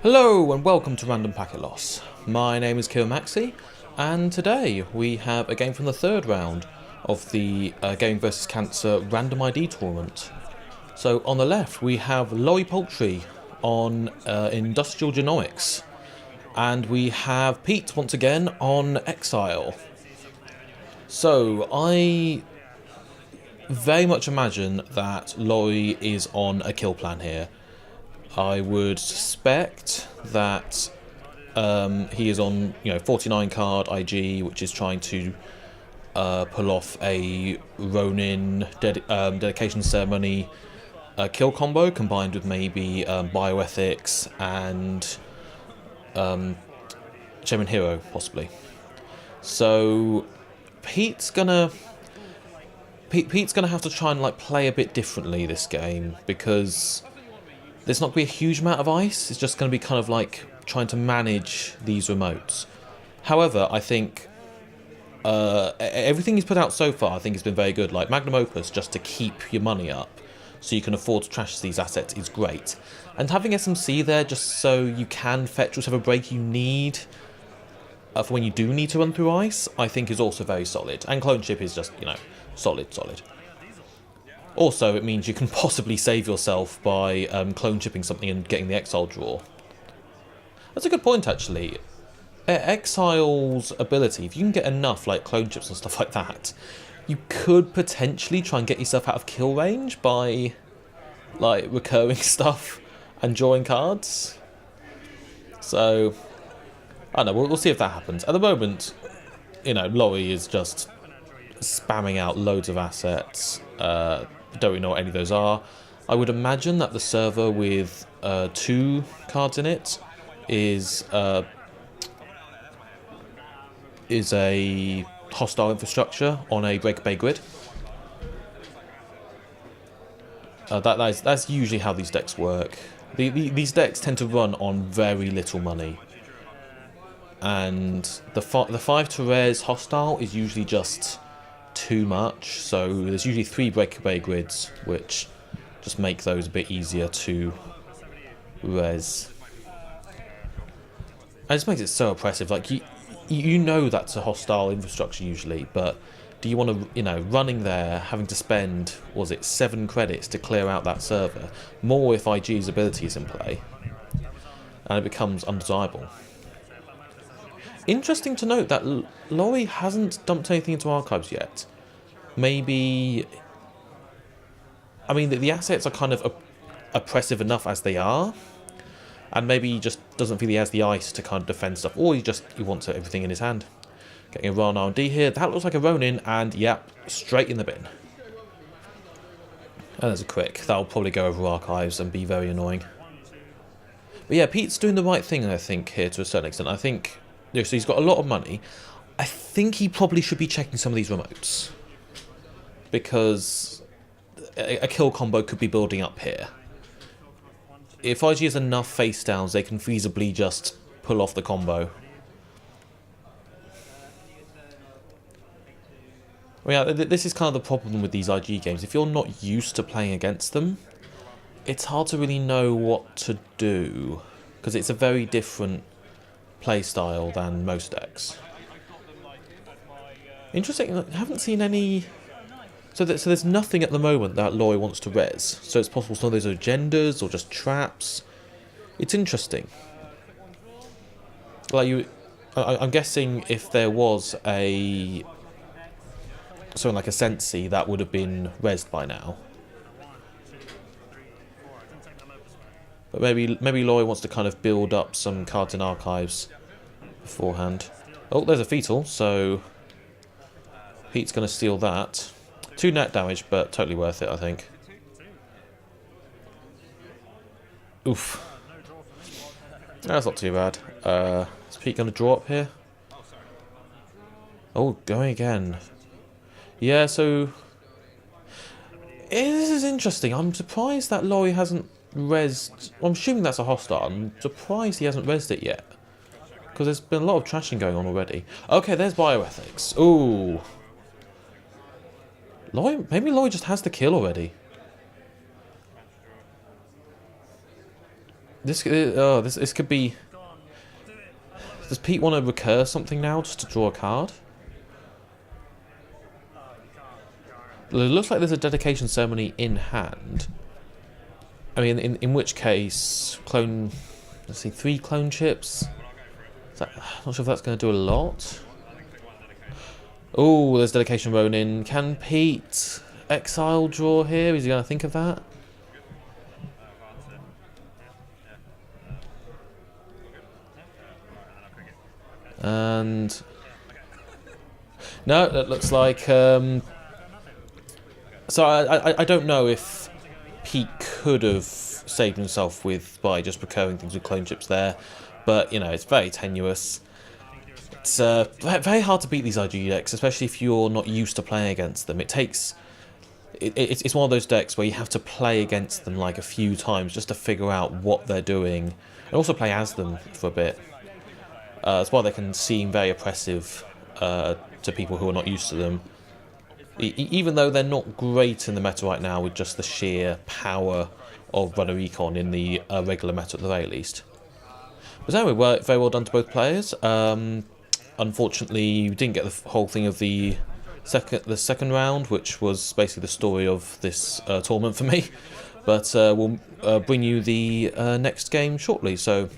Hello and welcome to Random Packet Loss. My name is Maxi, and today we have a game from the third round of the Gaming vs Cancer Random ID tournament. So on the left we have Laurie Poultry on Industrial Genomics, and we have Pete once again on Exile. So I very much imagine that Laurie is on a kill plan here. I would suspect that he is on, 49 card IG, which is trying to pull off a Ronin dedication ceremony kill combo combined with maybe bioethics and Shaman Hero possibly. So Pete's gonna have to try and play a bit differently this game, because there's not going to be a huge amount of ice. It's just going to be kind of trying to manage these remotes. However, I think everything he's put out so far, I think has been very good. Like Magnum Opus, just to keep your money up so you can afford to trash these assets, is great. And having SMC there just so you can fetch whatever break you need for when you do need to run through ice, I think is also very solid. And Clone Chip is just, solid. Also, it means you can possibly save yourself by clone chipping something and getting the Exile draw. That's a good point, actually. Exile's ability, if you can get enough clone chips and stuff like that, you could potentially try and get yourself out of kill range by recurring stuff and drawing cards. So, I don't know, we'll see if that happens. At the moment, Laurie is just spamming out loads of assets. Don't really know what any of those are. I would imagine that the server with 2 cards in it is a hostile infrastructure on a Breaker Bay grid. That's usually how these decks work. These decks tend to run on very little money, and the 5 to res hostile is usually just too much, so there's usually 3 Breaker Bay grids, which just make those a bit easier to res. And it just makes it so oppressive. You know that's a hostile infrastructure usually, but do you want to, running there, having to spend, 7 credits to clear out that server, more if IG's ability is in play, and it becomes undesirable. Interesting to note that Laurie hasn't dumped anything into archives yet. Maybe, I mean, the assets are kind of oppressive enough as they are, and maybe he just doesn't feel he has the ice to kind of defend stuff, or he wants everything in his hand. Getting a Ron R&D here, that looks like a Ronin, and yep, straight in the bin. And there's a quick, that'll probably go over archives and be very annoying. But yeah, Pete's doing the right thing, I think, here to a certain extent. I think, so he's got a lot of money. I think he probably should be checking some of these remotes, because a kill combo could be building up here. If IG has enough face downs, they can feasibly just pull off the combo. Well, yeah, this is kind of the problem with these IG games. If you're not used to playing against them, it's hard to really know what to do, because it's a very different playstyle than most decks. Interesting, I haven't seen any. So there's nothing at the moment that Laurie wants to res. So it's possible some of those are agendas or just traps. It's interesting. I'm guessing if there was something like a Sensi, that would have been resed by now. But maybe Laurie wants to kind of build up some cards in archives beforehand. Oh, there's a fetal, so Pete's going to steal that. 2 net damage, but totally worth it, I think. Oof. That's not too bad. Is Pete going to draw up here? Oh, going again. Yeah, so this is interesting. I'm surprised that Laurie hasn't rezzed. I'm assuming that's a hostile. I'm surprised he hasn't rezzed it yet, because there's been a lot of trashing going on already. Okay, there's bioethics. Ooh. Maybe Laurie just has the kill already. This could be. Does Pete want to recur something now just to draw a card? It looks like there's a dedication ceremony in hand. I mean, in which case, clone. Let's see, 3 clone chips. I'm not sure if that's going to do a lot. Oh, there's dedication Ronin. Can Pete Exile draw here? Is he going to think of that? And no, that looks like. So I don't know if Pete could have saved himself by just recurring things with clone chips there, but you know it's very tenuous. It's very hard to beat these IG decks, especially if you're not used to playing against them. It's one of those decks where you have to play against them like a few times just to figure out what they're doing, and also play as them for a bit. That's why they can seem very oppressive to people who are not used to them. Even though they're not great in the meta right now with just the sheer power of Runner Recon in the regular meta at the very least. But anyway, very well done to both players. Unfortunately, we didn't get the whole thing of the second round, which was basically the story of this tournament for me. But we'll bring you the next game shortly. So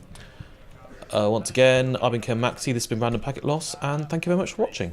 once again, I've been Ken Maxey, this has been Random Packet Loss, and thank you very much for watching.